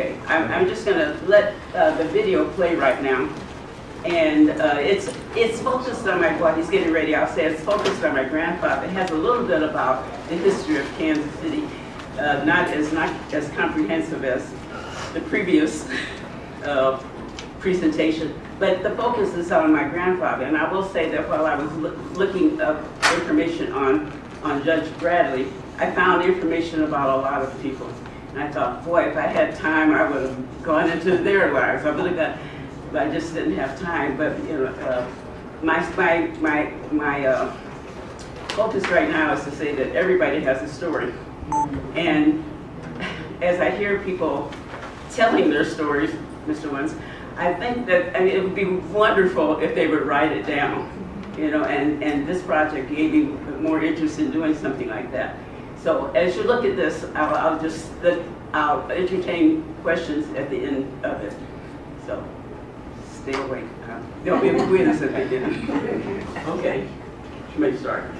Okay, I'm just going to let the video play right now. And it's focused on while he's getting ready, I'll say it's focused on my grandfather. It has a little bit about the history of Kansas City, not as comprehensive as the previous presentation, but the focus is on my grandfather. And I will say that while I was looking up information on Judge Bradley, I found information about a lot of people. And I thought, boy, if I had time, I would have gone into their lives. I really got, but I just didn't have time. But you know, my focus right now is to say that everybody has a story. And as I hear people telling their stories, Mr. Wentz, I think that it would be wonderful if they would write it down, you know. And this project gave me more interest in doing something like that. So as you look at this, I'll entertain questions at the end of it. So stay awake. There'll be a quiz at the end. Okay, you may start.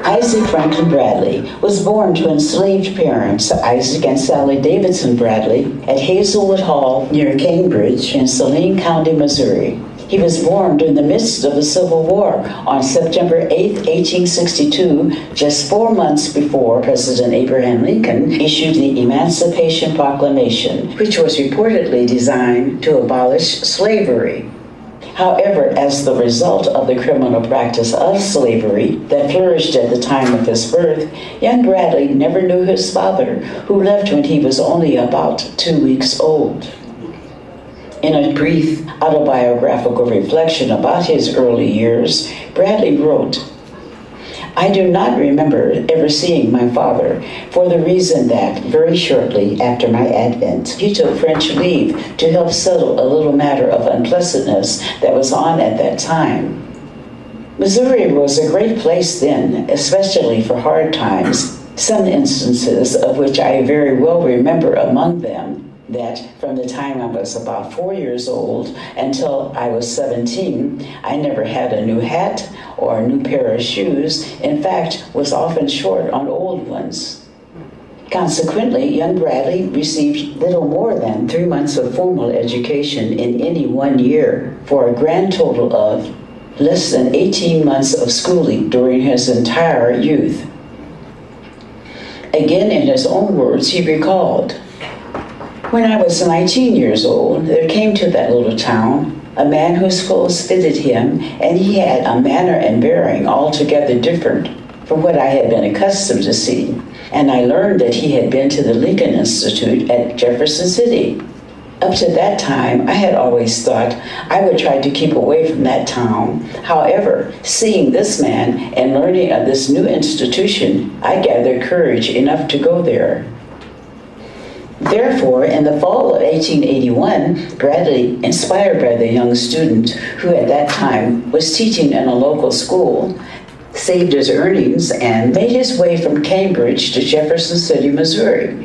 Isaac Franklin Bradley was born to enslaved parents, Isaac and Sally Davidson Bradley, at Hazelwood Hall near Cambridge in Saline County, Missouri. He was born during the midst of the Civil War on September 8, 1862, just 4 months before President Abraham Lincoln issued the Emancipation Proclamation, which was reportedly designed to abolish slavery. However, as the result of the criminal practice of slavery that flourished at the time of his birth, young Bradley never knew his father, who left when he was only about 2 weeks old. In a brief autobiographical reflection about his early years, Bradley wrote, "I do not remember ever seeing my father, for the reason that, very shortly after my advent, he took French leave to help settle a little matter of unpleasantness that was on at that time. Missouri was a great place then, especially for hard times, some instances of which I very well remember among them that from the time I was about 4 years old until I was 17, I never had a new hat or a new pair of shoes, in fact, was often short on old ones. Consequently, young Bradley received little more than 3 months of formal education in any 1 year, for a grand total of less than 18 months of schooling during his entire youth." Again, in his own words, he recalled, "When I was 19 years old, there came to that little town a man whose clothes fitted him, and he had a manner and bearing altogether different from what I had been accustomed to see. And I learned that he had been to the Lincoln Institute at Jefferson City. Up to that time, I had always thought I would try to keep away from that town. However, seeing this man and learning of this new institution, I gathered courage enough to go there. Therefore, in the fall of 1881, Bradley, inspired by the young student who at that time was teaching in a local school, saved his earnings and made his way from Cambridge to Jefferson City, Missouri.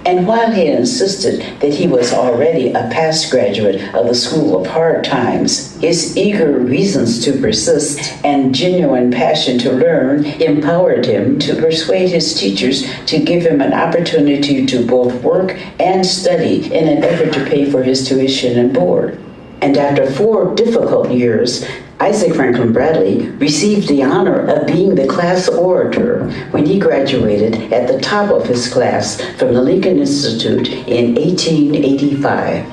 And while he insisted that he was already a past graduate of the School of Hard Times, his eager reasons to persist and genuine passion to learn empowered him to persuade his teachers to give him an opportunity to both work and study in an effort to pay for his tuition and board. And after 4 difficult years, Isaac Franklin Bradley received the honor of being the class orator when he graduated at the top of his class from the Lincoln Institute in 1885.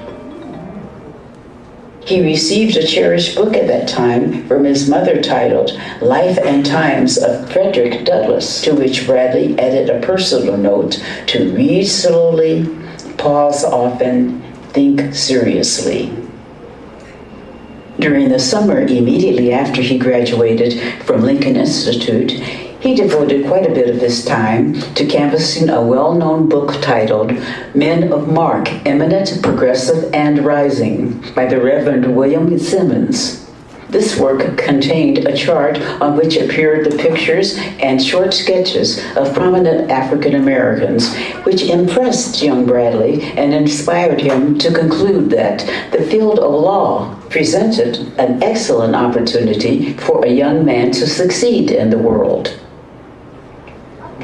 He received a cherished book at that time from his mother titled Life and Times of Frederick Douglass, to which Bradley added a personal note to read slowly, pause often, think seriously. During the summer immediately after he graduated from Lincoln Institute, he devoted quite a bit of his time to canvassing a well-known book titled Men of Mark, Eminent, Progressive, and Rising by the Reverend William Simmons. This work contained a chart on which appeared the pictures and short sketches of prominent African Americans, which impressed young Bradley and inspired him to conclude that the field of law presented an excellent opportunity for a young man to succeed in the world.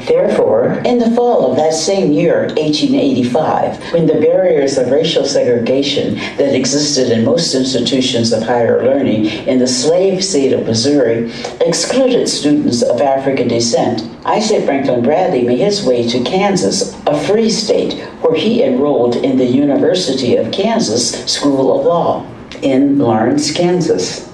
Therefore, in the fall of that same year, 1885, when the barriers of racial segregation that existed in most institutions of higher learning in the slave state of Missouri excluded students of African descent, Isaac Franklin Bradley made his way to Kansas, a free state, where he enrolled in the University of Kansas School of Law in Lawrence, Kansas.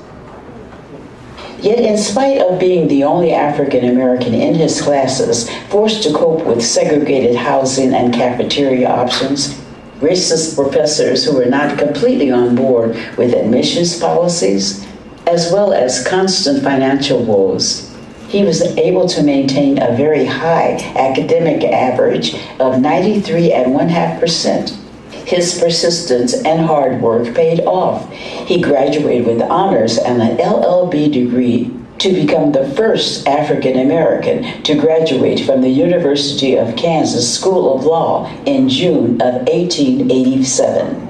Yet in spite of being the only African American in his classes, forced to cope with segregated housing and cafeteria options, racist professors who were not completely on board with admissions policies, as well as constant financial woes, he was able to maintain a very high academic average of 93.5%. His persistence and hard work paid off. He graduated with honors and an LLB degree to become the first African American to graduate from the University of Kansas School of Law in June of 1887.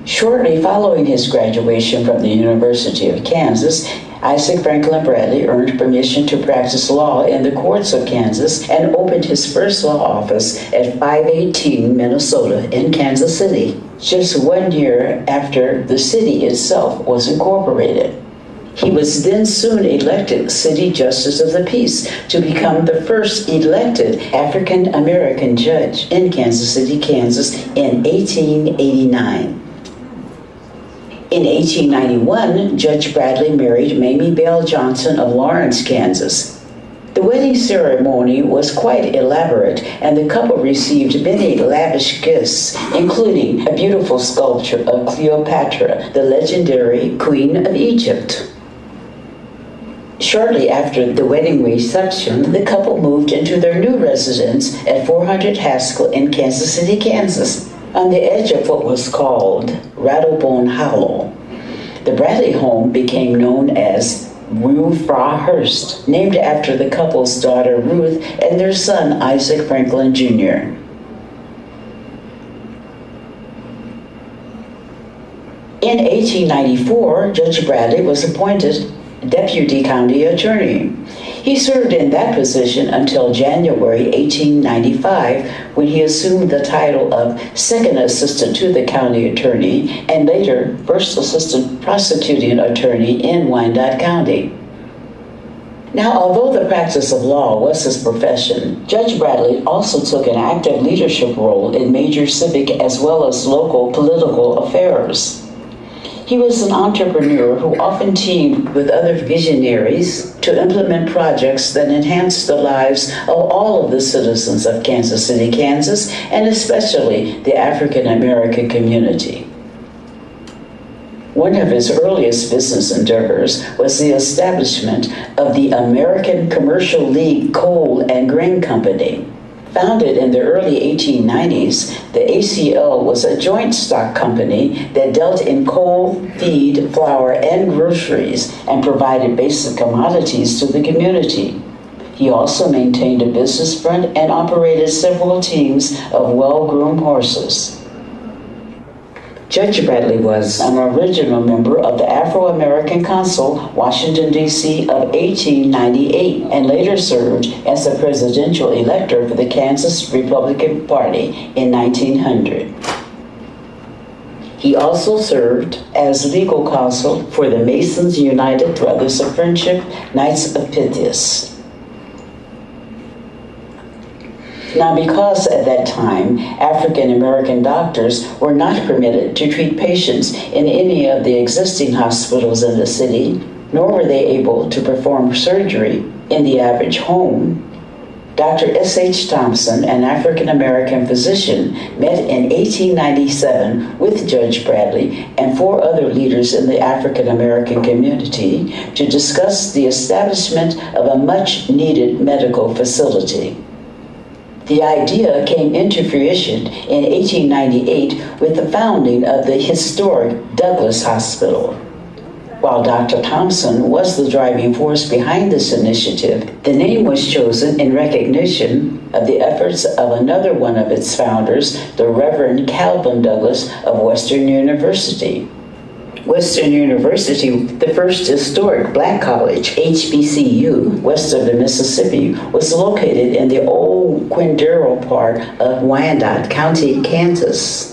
Shortly following his graduation from the University of Kansas, Isaac Franklin Bradley earned permission to practice law in the courts of Kansas and opened his first law office at 518 Minnesota in Kansas City, just 1 year after the city itself was incorporated. He was then soon elected City Justice of the Peace to become the first elected African American judge in Kansas City, Kansas in 1889. In 1891, Judge Bradley married Mamie Bell Johnson of Lawrence, Kansas. The wedding ceremony was quite elaborate, and the couple received many lavish gifts, including a beautiful sculpture of Cleopatra, the legendary Queen of Egypt. Shortly after the wedding reception, the couple moved into their new residence at 400 Haskell in Kansas City, Kansas, on the edge of what was called Rattlebone Hollow. The Bradley home became known as Rue Fra Hurst, named after the couple's daughter Ruth and their son Isaac Franklin Jr. In 1894, Judge Bradley was appointed Deputy County Attorney. He served in that position until January 1895, when he assumed the title of Second Assistant to the County Attorney and later First Assistant Prosecuting Attorney in Wyandotte County. Now, although the practice of law was his profession, Judge Bradley also took an active leadership role in major civic as well as local political affairs. He was an entrepreneur who often teamed with other visionaries to implement projects that enhanced the lives of all of the citizens of Kansas City, Kansas, and especially the African American community. One of his earliest business endeavors was the establishment of the American Commercial League Coal and Grain Company. Founded in the early 1890s, the ACL was a joint stock company that dealt in coal, feed, flour, and groceries and provided basic commodities to the community. He also maintained a business front and operated several teams of well-groomed horses. Judge Bradley was an original member of the Afro-American Council, Washington, D.C. of 1898, and later served as the presidential elector for the Kansas Republican Party in 1900. He also served as legal counsel for the Masons United Brothers of Friendship, Knights of Pythias. Now, because at that time, African American doctors were not permitted to treat patients in any of the existing hospitals in the city, nor were they able to perform surgery in the average home, Dr. S.H. Thompson, an African American physician, met in 1897 with Judge Bradley and 4 other leaders in the African American community to discuss the establishment of a much-needed medical facility. The idea came into fruition in 1898 with the founding of the historic Douglas Hospital. While Dr. Thompson was the driving force behind this initiative, the name was chosen in recognition of the efforts of another one of its founders, the Reverend Calvin Douglas of Western University. Western University, the first historic black college, HBCU, west of the Mississippi, was located in the old Quindaro part of Wyandotte County, Kansas.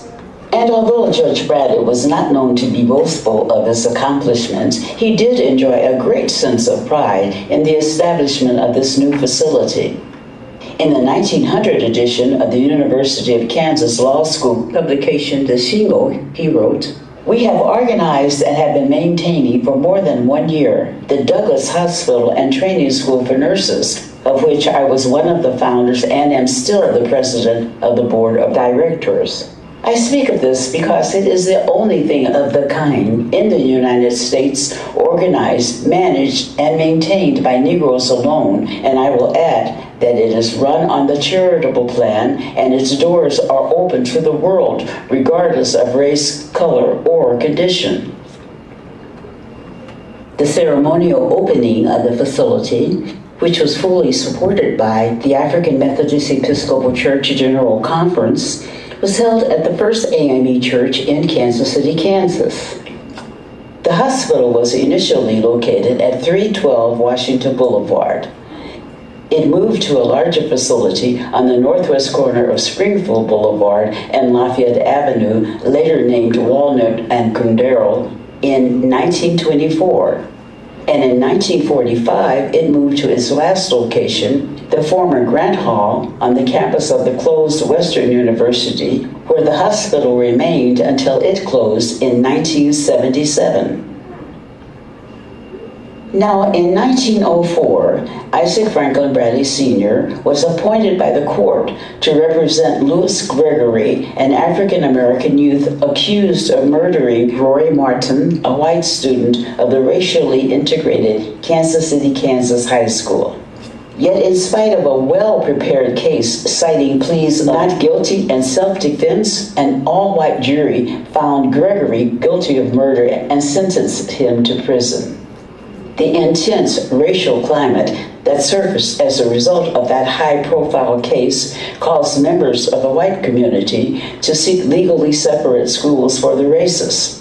And although Judge Bradley was not known to be boastful of his accomplishments, he did enjoy a great sense of pride in the establishment of this new facility. In the 1900 edition of the University of Kansas Law School publication, The Shingle, he wrote, "We have organized and have been maintaining for more than 1 year the Douglas Hospital and Training School for Nurses, of which I was one of the founders and am still the president of the board of directors. I speak of this because it is the only thing of the kind in the United States organized, managed, and maintained by Negroes alone, and I will add that it is run on the charitable plan and its doors are open to the world, regardless of race, color, or condition." The ceremonial opening of the facility, which was fully supported by the African Methodist Episcopal Church General Conference, was held at the First AME Church in Kansas City, Kansas. The hospital was initially located at 312 Washington Boulevard. It moved to a larger facility on the northwest corner of Springfield Boulevard and Lafayette Avenue, later named Walnut and Quindaro, in 1924. And in 1945, it moved to its last location, the former Grant Hall, on the campus of the closed Western University, where the hospital remained until it closed in 1977. Now, in 1904, Isaac Franklin Bradley Sr. was appointed by the court to represent Louis Gregory, an African-American youth accused of murdering Roy Martin, a white student of the racially integrated Kansas City, Kansas High School. Yet in spite of a well-prepared case citing pleas not guilty and self-defense, an all-white jury found Gregory guilty of murder and sentenced him to prison. The intense racial climate that surfaced as a result of that high-profile case caused members of the white community to seek legally separate schools for the races.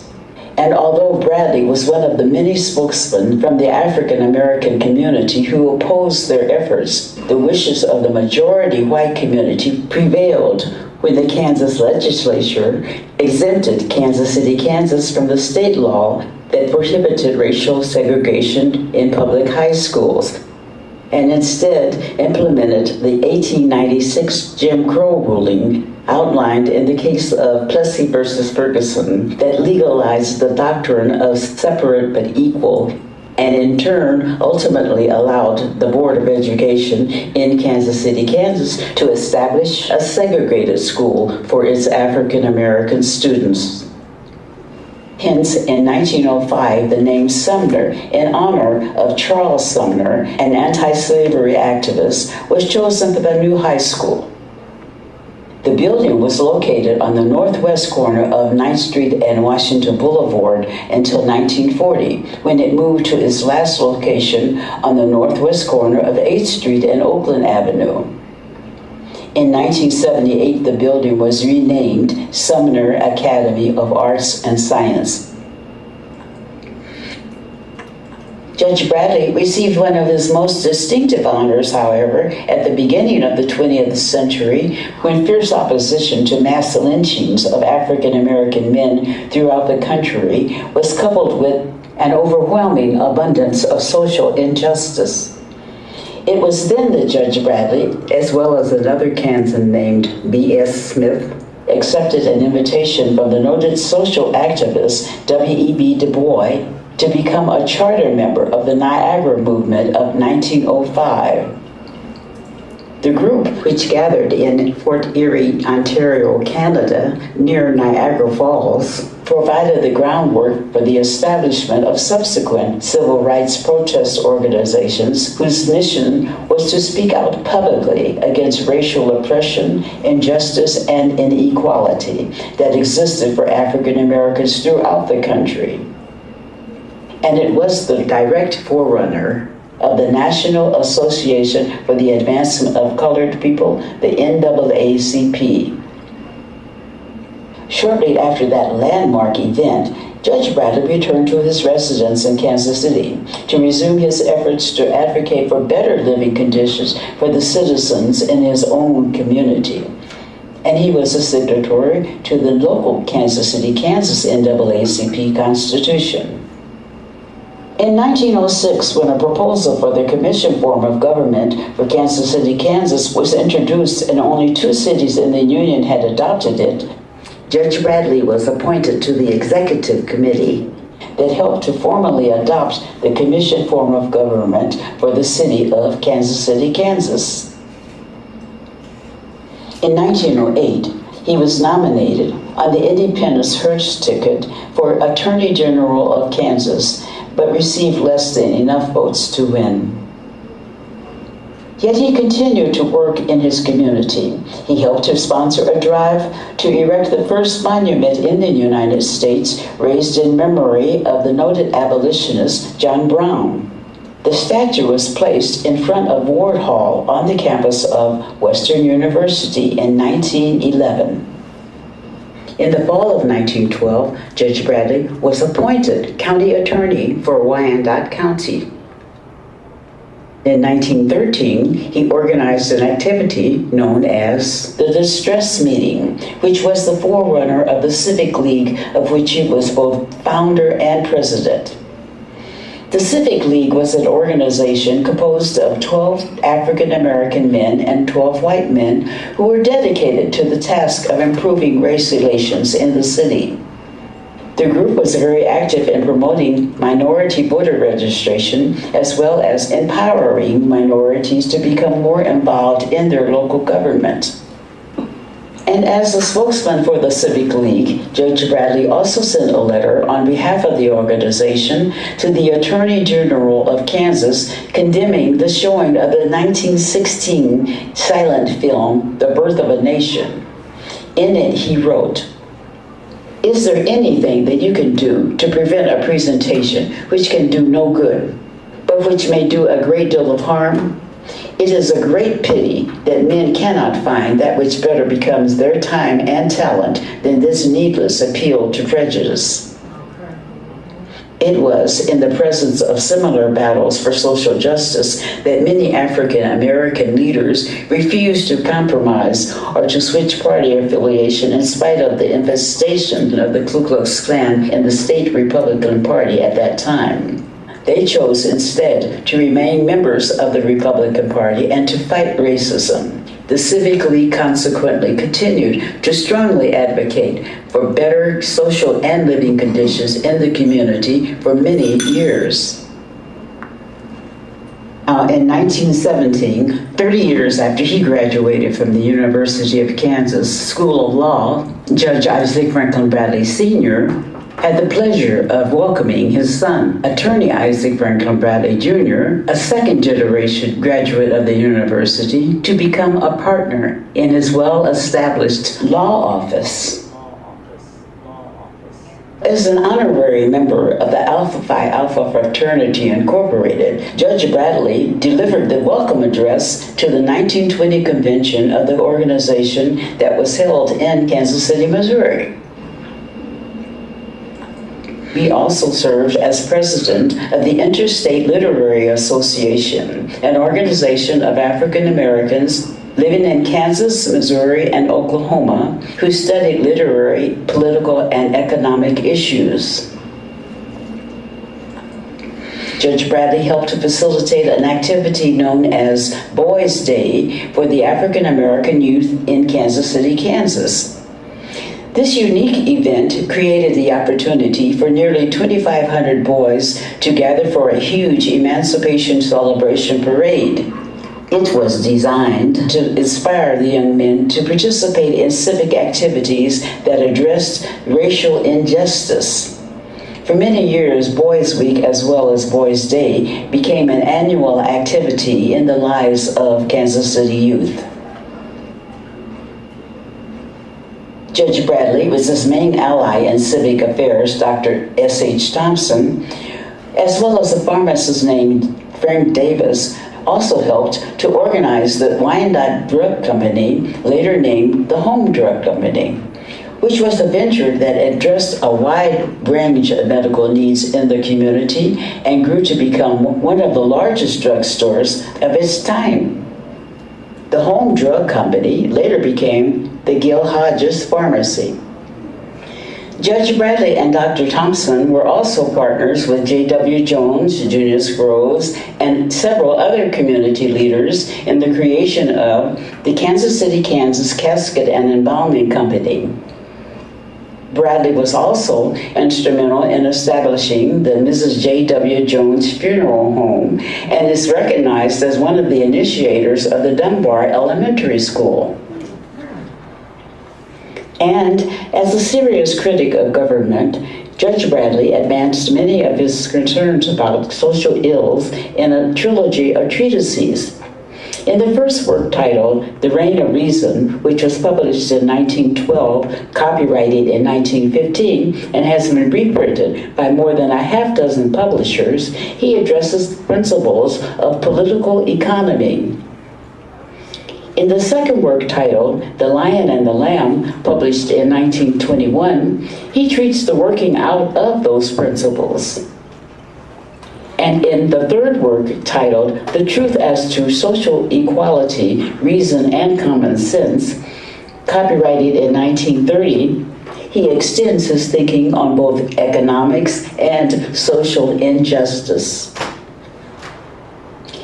And although Bradley was one of the many spokesmen from the African-American community who opposed their efforts, the wishes of the majority white community prevailed when the Kansas legislature exempted Kansas City, Kansas from the state law that prohibited racial segregation in public high schools, and instead implemented the 1896 Jim Crow ruling outlined in the case of Plessy versus Ferguson that legalized the doctrine of separate but equal, and in turn ultimately allowed the Board of Education in Kansas City, Kansas to establish a segregated school for its African American students. Hence, in 1905, the name Sumner, in honor of Charles Sumner, an anti-slavery activist, was chosen for the new high school. The building was located on the northwest corner of 9th Street and Washington Boulevard until 1940, when it moved to its last location on the northwest corner of 8th Street and Oakland Avenue. In 1978, the building was renamed Sumner Academy of Arts and Science. Judge Bradley received one of his most distinctive honors, however, at the beginning of the 20th century, when fierce opposition to mass lynchings of African American men throughout the country was coupled with an overwhelming abundance of social injustice. It was then that Judge Bradley, as well as another Kansan named B.S. Smith, accepted an invitation from the noted social activist W.E.B. Du Bois to become a charter member of the Niagara Movement of 1905. The group, which gathered in Fort Erie, Ontario, Canada, near Niagara Falls, provided the groundwork for the establishment of subsequent civil rights protest organizations whose mission was to speak out publicly against racial oppression, injustice, and inequality that existed for African Americans throughout the country. and it was the direct forerunner of the National Association for the Advancement of Colored People, the NAACP. Shortly after that landmark event, Judge Bradley returned to his residence in Kansas City to resume his efforts to advocate for better living conditions for the citizens in his own community. And he was a signatory to the local Kansas City, Kansas NAACP Constitution. In 1906, when a proposal for the commission form of government for Kansas City, Kansas was introduced and only 2 cities in the Union had adopted it, Judge Bradley was appointed to the executive committee that helped to formally adopt the commission form of government for the city of Kansas City, Kansas. In 1908, he was nominated on the Independence Hearst ticket for Attorney General of Kansas, but received less than enough votes to win. Yet he continued to work in his community. He helped to sponsor a drive to erect the first monument in the United States raised in memory of the noted abolitionist John Brown. The statue was placed in front of Ward Hall on the campus of Western University in 1911. In the fall of 1912, Judge Bradley was appointed county attorney for Wyandotte County. In 1913, he organized an activity known as the Distress Meeting, which was the forerunner of the Civic League, of which he was both founder and president. The Civic League was an organization composed of 12 African American men and 12 white men who were dedicated to the task of improving race relations in the city. The group was very active in promoting minority voter registration, as well as empowering minorities to become more involved in their local government. And as a spokesman for the Civic League, Judge Bradley also sent a letter on behalf of the organization to the Attorney General of Kansas condemning the showing of the 1916 silent film, The Birth of a Nation. In it, he wrote, "Is there anything that you can do to prevent a presentation which can do no good, but which may do a great deal of harm? It is a great pity that men cannot find that which better becomes their time and talent than this needless appeal to prejudice." It was in the presence of similar battles for social justice that many African American leaders refused to compromise or to switch party affiliation in spite of the infestation of the Ku Klux Klan in the state Republican Party at that time. They chose instead to remain members of the Republican Party and to fight racism. The Civic League consequently continued to strongly advocate for better social and living conditions in the community for many years. In 1917, 30 years after he graduated from the University of Kansas School of Law, Judge Isaac Franklin Bradley Sr. had the pleasure of welcoming his son, attorney Isaac Franklin Bradley Jr., a second-generation graduate of the university, to become a partner in his well-established law office. As an honorary member of the Alpha Phi Alpha Fraternity Incorporated, Judge Bradley delivered the welcome address to the 1920 convention of the organization that was held in Kansas City, Missouri. He also served as president of the Interstate Literary Association, an organization of African Americans living in Kansas, Missouri, and Oklahoma who studied literary, political, and economic issues. Judge Bradley helped to facilitate an activity known as Boys' Day for the African American youth in Kansas City, Kansas. This unique event created the opportunity for nearly 2,500 boys to gather for a huge emancipation celebration parade. It was designed to inspire the young men to participate in civic activities that addressed racial injustice. For many years, Boys Week as well as Boys Day became an annual activity in the lives of Kansas City youth. Judge Bradley, with his main ally in civic affairs, Dr. S.H. Thompson, as well as a pharmacist named Frank Davis, also helped to organize the Wyandotte Drug Company, later named the Home Drug Company, which was a venture that addressed a wide range of medical needs in the community and grew to become one of the largest drugstores of its time. The Home Drug Company later became the Gil Hodges Pharmacy. Judge Bradley and Dr. Thompson were also partners with J.W. Jones, Junius Groves, and several other community leaders in the creation of the Kansas City, Kansas Casket and Embalming Company. Bradley was also instrumental in establishing the Mrs. J.W. Jones Funeral Home and is recognized as one of the initiators of the Dunbar Elementary School. And as a serious critic of government, Judge Bradley advanced many of his concerns about social ills in a trilogy of treatises. In the first work, titled The Reign of Reason, which was published in 1912, copyrighted in 1915, and has been reprinted by more than a half dozen publishers, he addresses the principles of political economy. In the second work, titled The Lion and the Lamb, published in 1921, he treats the working out of those principles. And in the third work, titled The Truth as to Social Equality, Reason and Common Sense, copyrighted in 1930, he extends his thinking on both economics and social injustice.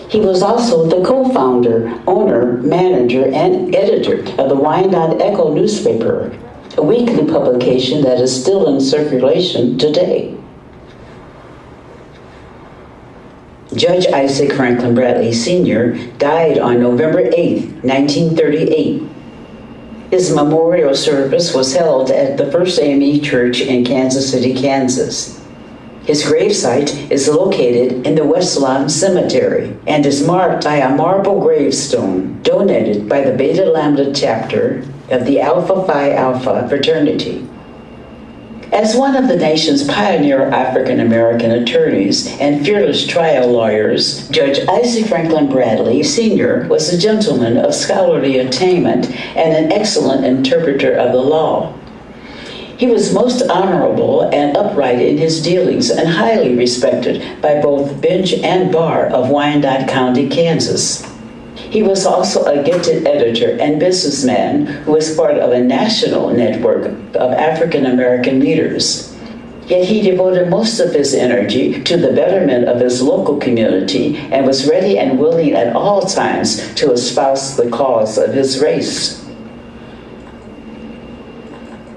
He was also the co-founder, owner, manager, and editor of the Wyandotte Echo newspaper, a weekly publication that is still in circulation today. Judge Isaac Franklin Bradley Sr. died on November 8, 1938. His memorial service was held at the First AME Church in Kansas City, Kansas. His gravesite is located in the West Lawn Cemetery and is marked by a marble gravestone donated by the Beta Lambda chapter of the Alpha Phi Alpha fraternity. As one of the nation's pioneer African-American attorneys and fearless trial lawyers, Judge Isaac Franklin Bradley Sr. was a gentleman of scholarly attainment and an excellent interpreter of the law. He was most honorable and upright in his dealings and highly respected by both bench and bar of Wyandotte County, Kansas. He was also a gifted editor and businessman who was part of a national network of African-American leaders. Yet he devoted most of his energy to the betterment of his local community and was ready and willing at all times to espouse the cause of his race.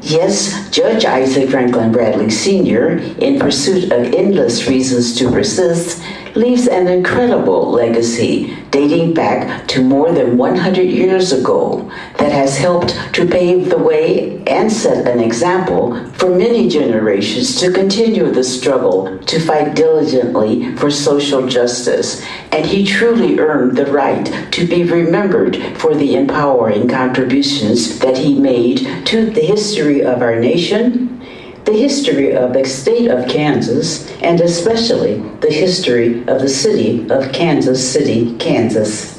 Yes, Judge Isaac Franklin Bradley Sr., in pursuit of endless reasons to persist, leaves an incredible legacy dating back to more than 100 years ago that has helped to pave the way and set an example for many generations to continue the struggle to fight diligently for social justice. And he truly earned the right to be remembered for the empowering contributions that he made to the history of our nation, the history of the state of Kansas, and especially the history of the city of Kansas City, Kansas.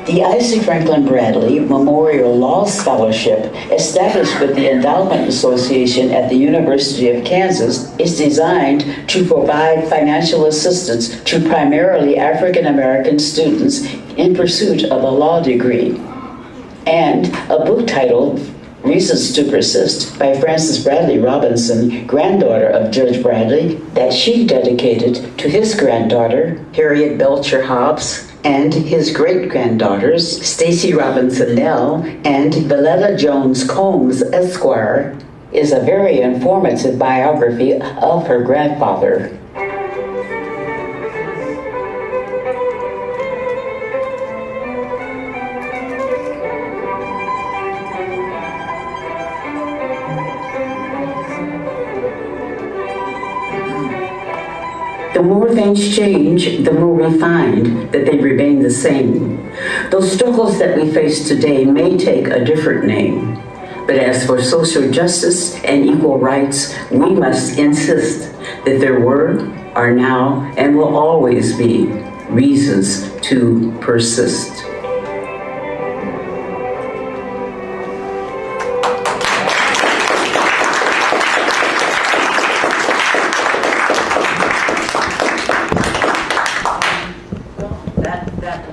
The Isaac Franklin Bradley Memorial Law Scholarship, established with the Endowment Association at the University of Kansas, is designed to provide financial assistance to primarily African American students in pursuit of a law degree. And a book titled Reasons to Persist by Frances Bradley Robinson, granddaughter of Judge Bradley, that she dedicated to his granddaughter, Harriet Belcher Hobbs, and his great-granddaughters, Stacy Robinson Nell and Villetta Jones Combs, Esquire, is a very informative biography of her grandfather. The more things change, the more we find that they remain the same. Those struggles that we face today may take a different name. But as for social justice and equal rights, we must insist that there were, are now, and will always be reasons to persist.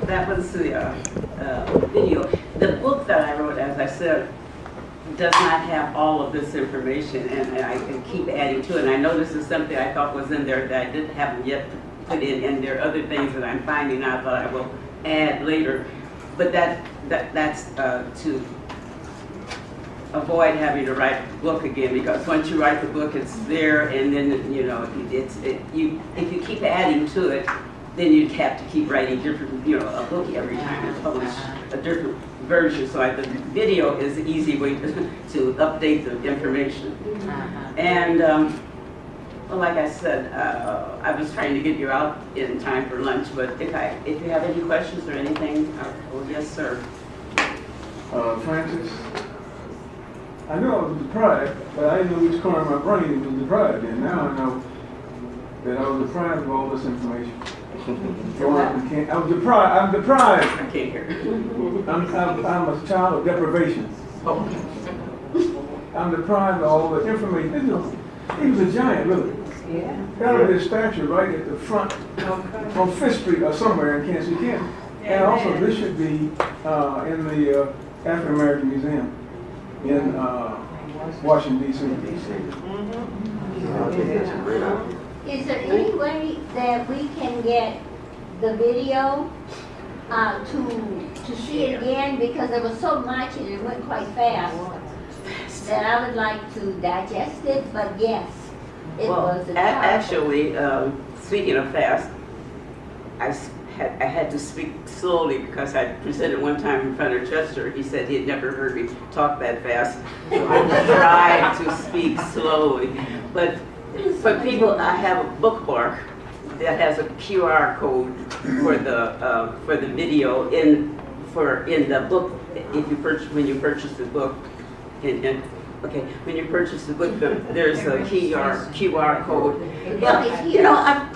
That was the video. The book that I wrote, as I said, does not have all of this information, and I can keep adding to it. And I know this is something I thought was in there that I haven't yet put in, and there are other things that I'm finding out that I will add later. But that's to avoid having to write the book again, because once you write the book, it's there, and then if you keep adding to it, then you'd have to keep writing different, a book every time and publish a different version. So the video is the easy way to update the information. And well, like I said, I was trying to get you out in time for lunch, but if you have any questions or anything, oh yes, sir. Francis, I know I was deprived, but I didn't know which corner of my brain was deprived in. Now I know that I was deprived of all this information. I'm deprived. I'm deprived. I can't hear. I'm a child of deprivation. Oh. I'm deprived of all the information. He was a giant, really. Yeah. Got his statue right at the front on Fifth Street or somewhere in Kansas City. And also, this should be in the African American Museum in Washington, D.C. Is there any way that we can get the video to see it again? Because there was so much and it went quite fast that I would like to digest it, but yes, it was a actually, speaking of fast, I had to speak slowly because I presented one time in front of Chester. He said he had never heard me talk that fast. So I tried to speak slowly. But for people, I have a bookmark that has a QR code for the video in the book. If you when you purchase the book, when you purchase the book, there's a QR code. Yeah,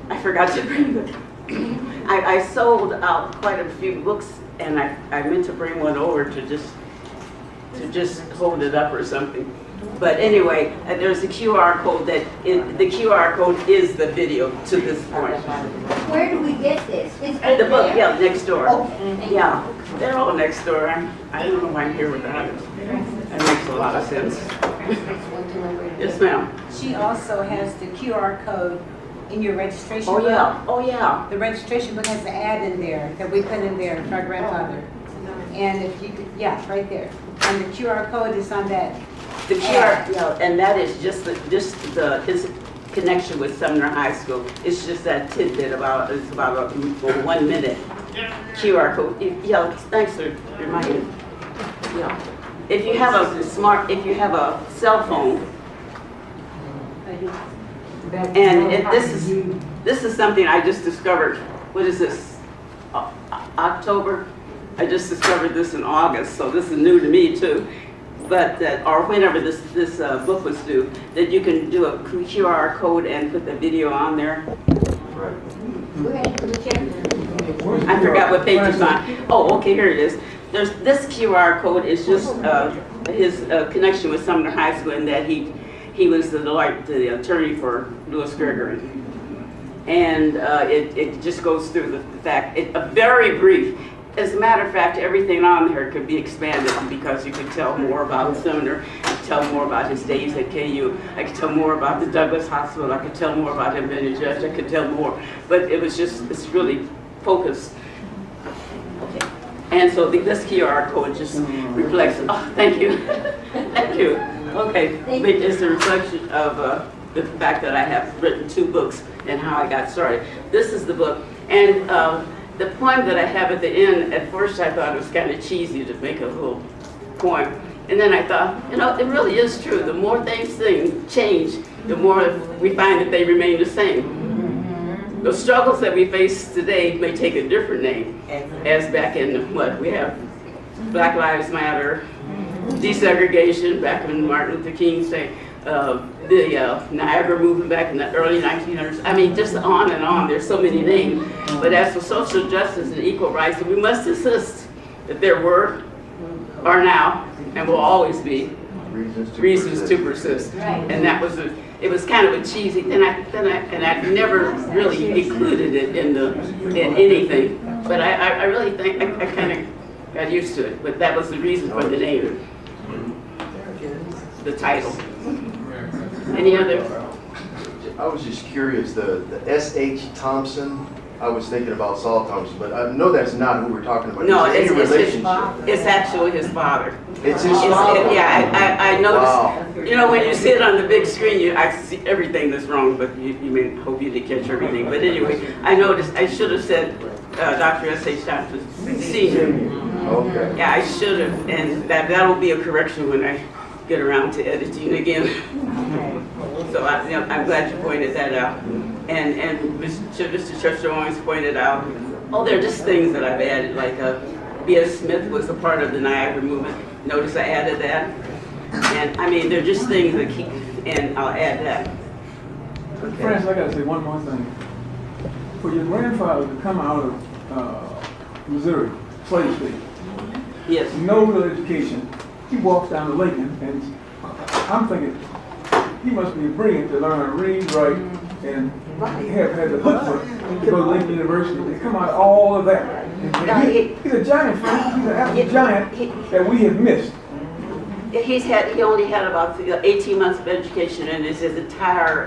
I forgot to bring it. I sold out quite a few books, and I meant to bring one over to just hold it up or something. But anyway, there's a QR code the QR code is the video to this point. Where do we get this? The book, yeah, next door. Okay. Yeah, they're all next door. I don't know why I'm here without it. That makes a lot of sense. Yes, ma'am. She also has the QR code in your registration book. Oh yeah. The registration book has the ad in there that we put in there for our grandfather. And if you could, yeah, right there. And the QR code is on that. The QR, yeah, and that is just his connection with Sumner High School. It's just that tidbit about a 1 minute QR code. Yeah, thanks for reminding me. Yeah. If you have a cell phone, and this is something I just discovered. What is this? October? I just discovered this in August, so this is new to me too. But or whenever this book was due, that you can do a QR code and put the video on there. I forgot what page it's on. Oh, okay, here it is. There's this QR code is just his connection with Sumner High School, and that he was the attorney for Louis Gregory, and it just goes through the fact. Very brief. As a matter of fact, everything on there could be expanded because you could tell more about Sumner, you could tell more about his days at KU, I could tell more about the Douglas Hospital, I could tell more about him being a judge, I could tell more, but it was just, it's really focused. Okay. And so this QR code just reflects, oh, thank you, thank you. Okay, it's a reflection of the fact that I have written 2 books and how I got started. This is the book, and the poem that I have at the end, at first I thought it was kind of cheesy to make a little poem. And then I thought, it really is true. The more things change, the more we find that they remain the same. The struggles that we face today may take a different name, as back in what we have, Black Lives Matter, desegregation back in Martin Luther King's day, the Niagara movement back in the early 1900s. I mean, just on and on. There's so many names. But as for social justice and equal rights, we must insist that there were, are now, and will always be reasons to persist. And that was it was kind of a cheesy, and I never really included it in anything. But I really think I kind of got used to it. But that was the reason for the name, the title. Any other? I was just curious, the S.H. Thompson, I was thinking about Saul Thompson, but I know that's not who we're talking about. No, it's it's actually his father. It's his father? Yeah, I noticed. Wow. You know, when you see it on the big screen, I see everything that's wrong, but you may hope you didn't catch everything. But anyway, I noticed, I should have said Dr. S.H. Thompson Sr. Okay. Yeah, I should have, and that'll be a correction when I get around to editing again. So I'm glad you pointed that out. And Mr. Chester always pointed out, oh, they're just things that I've added, like B.S. Smith was a part of the Niagara movement. Notice I added that. And I mean, they're just things that keep, and I'll add that. Okay. Francis, I gotta say one more thing. For your grandfather to come out of Missouri, slave state, Yes. no real education, he walks down to Lincoln, and I'm thinking, he must be brilliant to learn how to read, write, and have had the chutzpah to go to Lincoln University and come out of all of that. And he's a giant, Frank. He's an absolute giant that we have missed. He only had about 18 months of education in his entire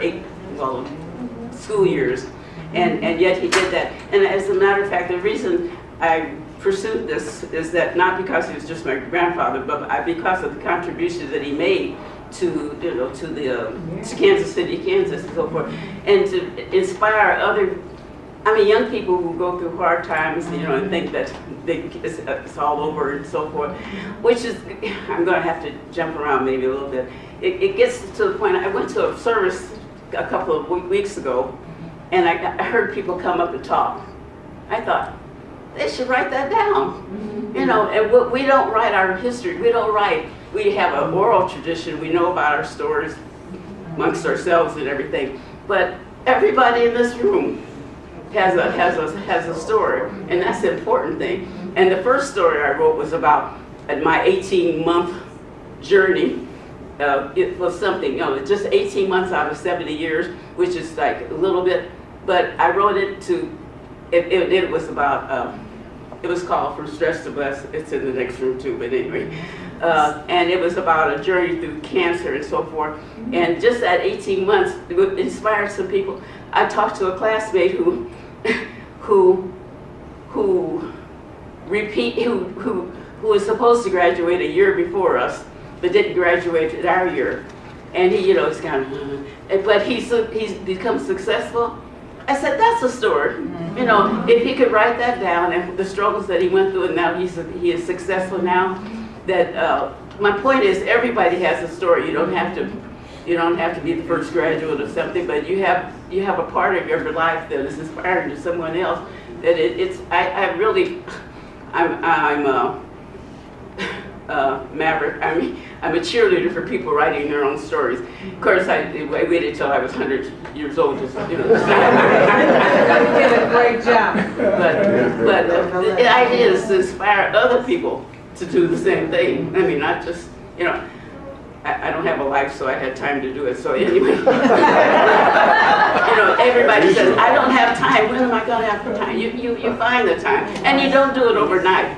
school years, and yet he did that. And as a matter of fact, the reason I pursued this is that not because he was just my grandfather, but because of the contributions that he made to to Kansas City, Kansas, and so forth, and to inspire other. I mean, young people who go through hard times, and think that it's all over and so forth, which is, I'm going to have to jump around maybe a little bit. It gets to the point, I went to a service a couple of weeks ago, and I heard people come up and talk. I thought, they should write that down. And we don't write our history. We have an oral tradition. We know about our stories amongst ourselves and everything. But everybody in this room has a story, and that's the important thing. And the first story I wrote was about my 18-month journey. It was something, just 18 months out of 70 years, which is like a little bit. But I wrote it to. It was about. It was called From Stress to Bless. It's in the next room too, but anyway. And it was about a journey through cancer and so forth. And just that 18 months, it would inspire some people. I talked to a classmate who was supposed to graduate a year before us, but didn't graduate at our year. And he, it's kind of, but he's become successful. I said, that's a story. If he could write that down and the struggles that he went through, and now he is successful now. That my point is, everybody has a story. You don't have to be the first graduate of something, but you have a part of your life that is inspiring to someone else. That I'm Maverick. I'm a cheerleader for people writing their own stories. Of course, I waited till I was 100 years old to You did a great job. But the idea is to inspire other people to do the same thing. I mean, not just, I don't have a life, so I had time to do it. So anyway, everybody says, I don't have time. When am I going to have time? You find the time, and you don't do it overnight.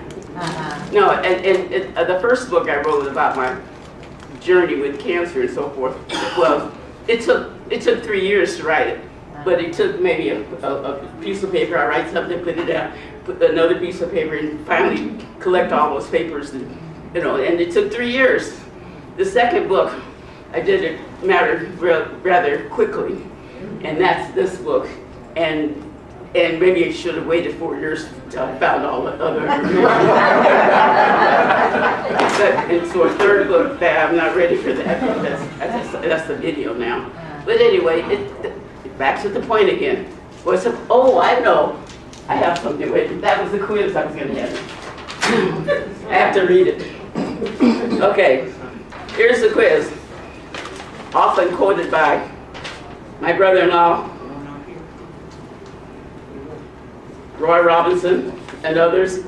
No, and the first book I wrote was about my journey with cancer and so forth. Well, it took 3 years to write it, but it took maybe a piece of paper. I write something, put it down, put another piece of paper, and finally collect all those papers. And it took 3 years. The second book, I did it rather quickly, and that's this book. And maybe I should have waited 4 years until I found all the other information. And so a third book, that I'm not ready for that. That's the video now. But anyway, back to the point again. was, oh, I know. I have something with it. That was the quiz I was going to have. I have to read it. Okay, here's the quiz. Often quoted by my brother-in-law, Roy Robinson, and others.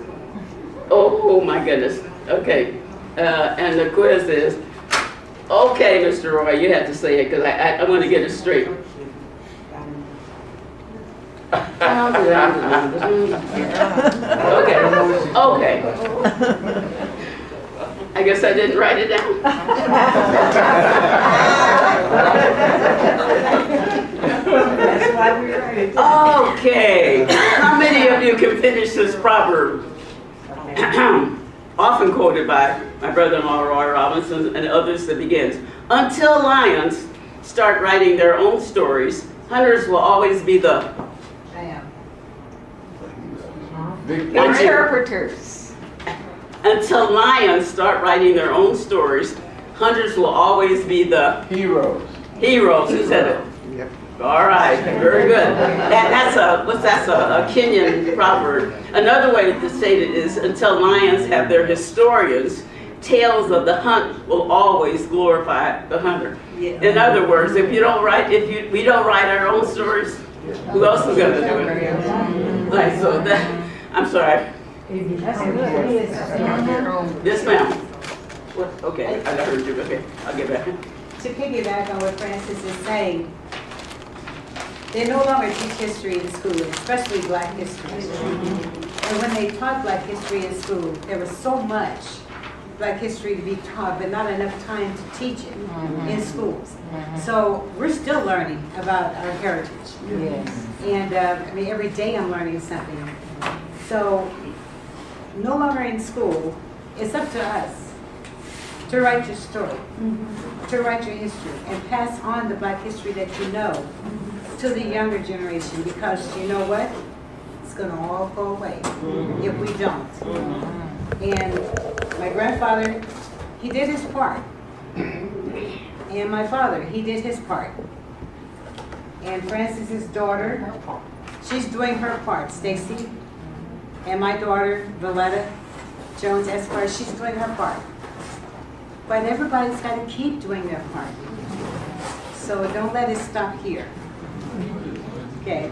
Oh my goodness. Okay, and the quiz is, okay, Mr. Roy, you have to say it because I want to get it straight. Okay, okay. I guess I didn't write it down. That's why we write it. Okay, how many of you can finish this proverb? Often quoted by my brother-in-law Roy Robinson and others, that begins, until lions start writing their own stories, hunters will always be the Interpreters. Until lions start writing their own stories, hunters will always be the Heroes. heroes. Who said it? Yep. All right, very good. That's a Kenyan proverb. Another way to state it is, until lions have their historians, tales of the hunt will always glorify the hunter. In other words, if we don't write our own stories, who else is going to do it? Like, so that, I'm sorry. Yes, ma'am. What? Okay, I heard you. Okay, I'll get back. To piggyback on what Francis is saying, they no longer teach history in school, especially Black history. And when they taught Black history in school, there was so much Black history to be taught, but not enough time to teach it in schools. So we're still learning about our heritage. Yes. And I mean, every day I'm learning something. So no longer in school, it's up to us to write your story, to write your history, and pass on the Black history that you know to the younger generation, because you know what? It's going to all go away if we don't. And my grandfather, he did his part. And my father, he did his part. And Francis's daughter, she's doing her part, Stacy. And my daughter, Valletta Jones Esquire, she's doing her part. But everybody's got to keep doing their part. So don't let it stop here. Okay.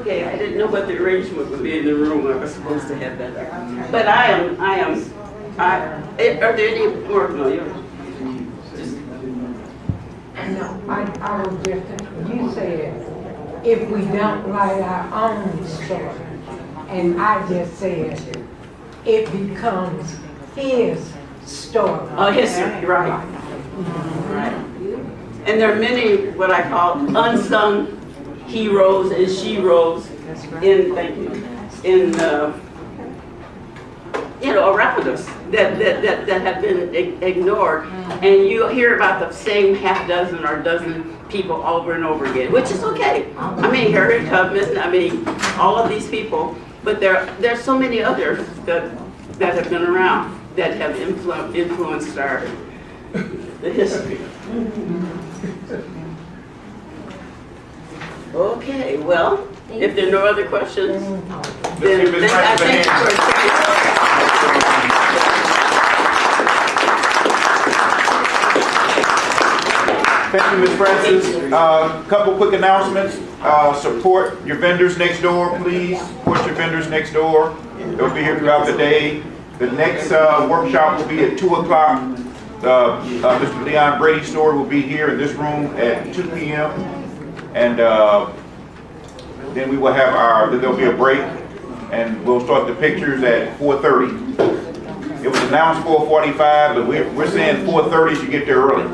Okay, I didn't know what the arrangement would be in the room. I was supposed to have that. But are there any more? No, No, I was just, you said, if we don't write our own story, and I just said, it becomes his story. Oh, history, right. Right. And there are many, what I call unsung heroes and sheroes around us that have been ignored, and you hear about the same half dozen or dozen people over and over again, which is okay. I mean, Harriet Tubman, I mean, all of these people, but there's so many others that have been around that have influenced the history. Okay, well, if there are no other questions, then I thank you for attending. Thank you, Ms. Francis. Couple quick announcements. Support your vendors next door, please. Support your vendors next door. They'll be here throughout the day. The next workshop will be at 2 o'clock. Mr. Leon Brady's store will be here in this room at 2 p.m. And then we will have there'll be a break, and we'll start the pictures at 4:30. It was announced 4:45, but we're saying 4:30 to get there early.